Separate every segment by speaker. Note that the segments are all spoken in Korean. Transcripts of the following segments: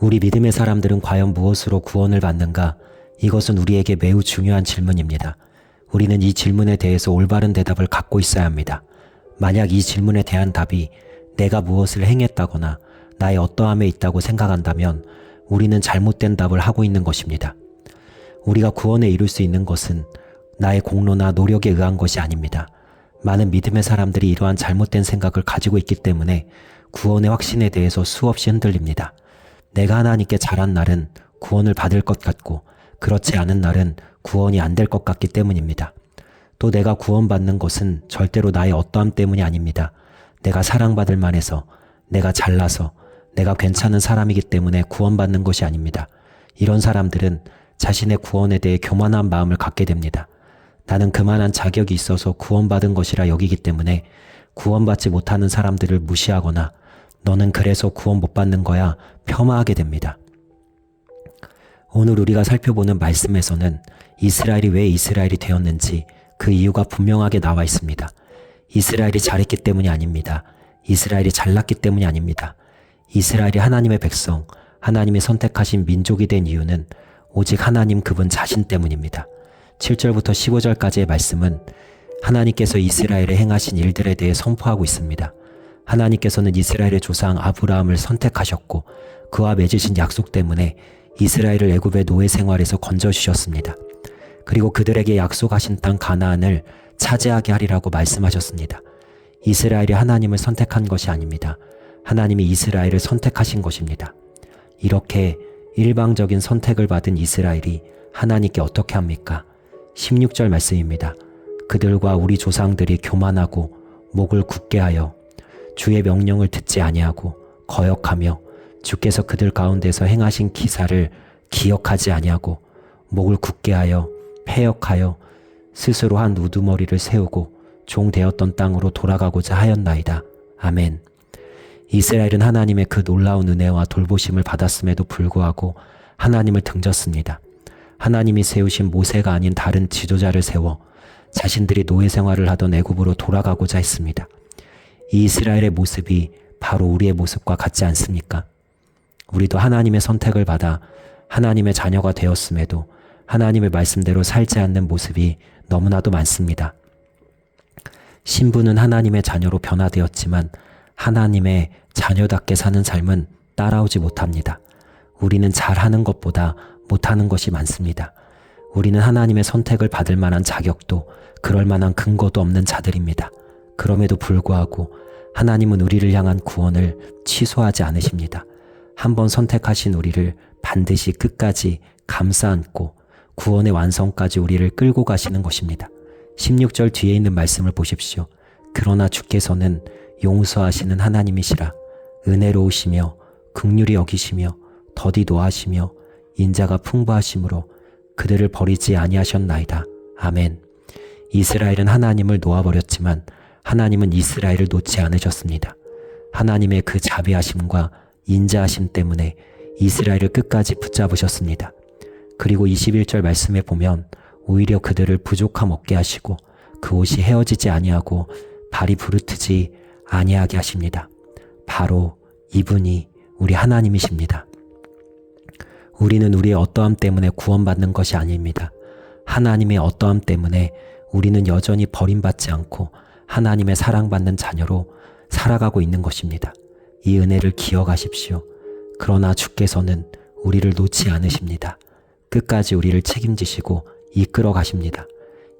Speaker 1: 우리 믿음의 사람들은 과연 무엇으로 구원을 받는가? 이것은 우리에게 매우 중요한 질문입니다. 우리는 이 질문에 대해서 올바른 대답을 갖고 있어야 합니다. 만약 이 질문에 대한 답이 내가 무엇을 행했다거나 나의 어떠함에 있다고 생각한다면 우리는 잘못된 답을 하고 있는 것입니다. 우리가 구원에 이룰 수 있는 것은 나의 공로나 노력에 의한 것이 아닙니다. 많은 믿음의 사람들이 이러한 잘못된 생각을 가지고 있기 때문에 구원의 확신에 대해서 수없이 흔들립니다. 내가 하나님께 잘한 날은 구원을 받을 것 같고 그렇지 않은 날은 구원이 안 될 것 같기 때문입니다. 또 내가 구원받는 것은 절대로 나의 어떠함 때문이 아닙니다. 내가 사랑받을 만해서, 내가 잘나서, 내가 괜찮은 사람이기 때문에 구원받는 것이 아닙니다. 이런 사람들은 자신의 구원에 대해 교만한 마음을 갖게 됩니다. 나는 그만한 자격이 있어서 구원받은 것이라 여기기 때문에 구원받지 못하는 사람들을 무시하거나 너는 그래서 구원 못 받는 거야 폄하하게 됩니다. 오늘 우리가 살펴보는 말씀에서는 이스라엘이 왜 이스라엘이 되었는지 그 이유가 분명하게 나와 있습니다. 이스라엘이 잘했기 때문이 아닙니다. 이스라엘이 잘났기 때문이 아닙니다. 이스라엘이 하나님의 백성, 하나님이 선택하신 민족이 된 이유는 오직 하나님 그분 자신 때문입니다. 7절부터 15절까지의 말씀은 하나님께서 이스라엘에 행하신 일들에 대해 선포하고 있습니다. 하나님께서는 이스라엘의 조상 아브라함을 선택하셨고 그와 맺으신 약속 때문에 이스라엘을 애굽의 노예 생활에서 건져주셨습니다. 그리고 그들에게 약속하신 땅 가나안을 차지하게 하리라고 말씀하셨습니다. 이스라엘이 하나님을 선택한 것이 아닙니다. 하나님이 이스라엘을 선택하신 것입니다. 이렇게 일방적인 선택을 받은 이스라엘이 하나님께 어떻게 합니까? 16절 말씀입니다. 그들과 우리 조상들이 교만하고 목을 굳게 하여 주의 명령을 듣지 아니하고 거역하며 주께서 그들 가운데서 행하신 기사를 기억하지 아니하고 목을 굳게 하여 패역하여 스스로 한 우두머리를 세우고 종되었던 땅으로 돌아가고자 하였나이다. 아멘. 이스라엘은 하나님의 그 놀라운 은혜와 돌보심을 받았음에도 불구하고 하나님을 등졌습니다. 하나님이 세우신 모세가 아닌 다른 지도자를 세워 자신들이 노예 생활을 하던 애굽으로 돌아가고자 했습니다. 이 이스라엘의 모습이 바로 우리의 모습과 같지 않습니까? 우리도 하나님의 선택을 받아 하나님의 자녀가 되었음에도 하나님의 말씀대로 살지 않는 모습이 너무나도 많습니다. 신부는 하나님의 자녀로 변화되었지만 하나님의 자녀답게 사는 삶은 따라오지 못합니다. 우리는 잘하는 것보다 못하는 것이 많습니다. 우리는 하나님의 선택을 받을 만한 자격도 그럴 만한 근거도 없는 자들입니다. 그럼에도 불구하고 하나님은 우리를 향한 구원을 취소하지 않으십니다. 한번 선택하신 우리를 반드시 끝까지 감싸 안고 구원의 완성까지 우리를 끌고 가시는 것입니다. 16절 뒤에 있는 말씀을 보십시오. 그러나 주께서는 용서하시는 하나님이시라. 은혜로우시며 긍휼히 여기시며 더디 노하시며 인자가 풍부하심으로 그들을 버리지 아니하셨나이다. 아멘. 이스라엘은 하나님을 놓아버렸지만 하나님은 이스라엘을 놓지 않으셨습니다. 하나님의 그 자비하심과 인자하심 때문에 이스라엘을 끝까지 붙잡으셨습니다. 그리고 21절 말씀에 보면 오히려 그들을 부족함 없게 하시고 그 옷이 헤어지지 아니하고 발이 부르트지 아니하게 하십니다. 바로 이분이 우리 하나님이십니다. 우리는 우리의 어떠함 때문에 구원받는 것이 아닙니다. 하나님의 어떠함 때문에 우리는 여전히 버림받지 않고 하나님의 사랑받는 자녀로 살아가고 있는 것입니다. 이 은혜를 기억하십시오. 그러나 주께서는 우리를 놓지 않으십니다. 끝까지 우리를 책임지시고 이끌어 가십니다.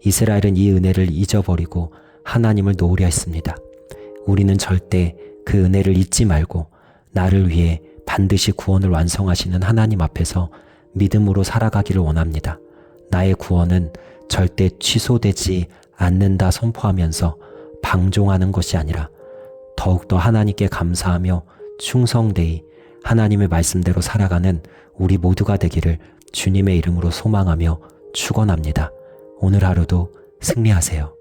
Speaker 1: 이스라엘은 이 은혜를 잊어버리고 하나님을 놓으려 했습니다. 우리는 절대 그 은혜를 잊지 말고 나를 위해 반드시 구원을 완성하시는 하나님 앞에서 믿음으로 살아가기를 원합니다. 나의 구원은 절대 취소되지 않는다 선포하면서 방종하는 것이 아니라 더욱더 하나님께 감사하며 충성되이 하나님의 말씀대로 살아가는 우리 모두가 되기를 주님의 이름으로 소망하며 축원합니다. 오늘 하루도 승리하세요.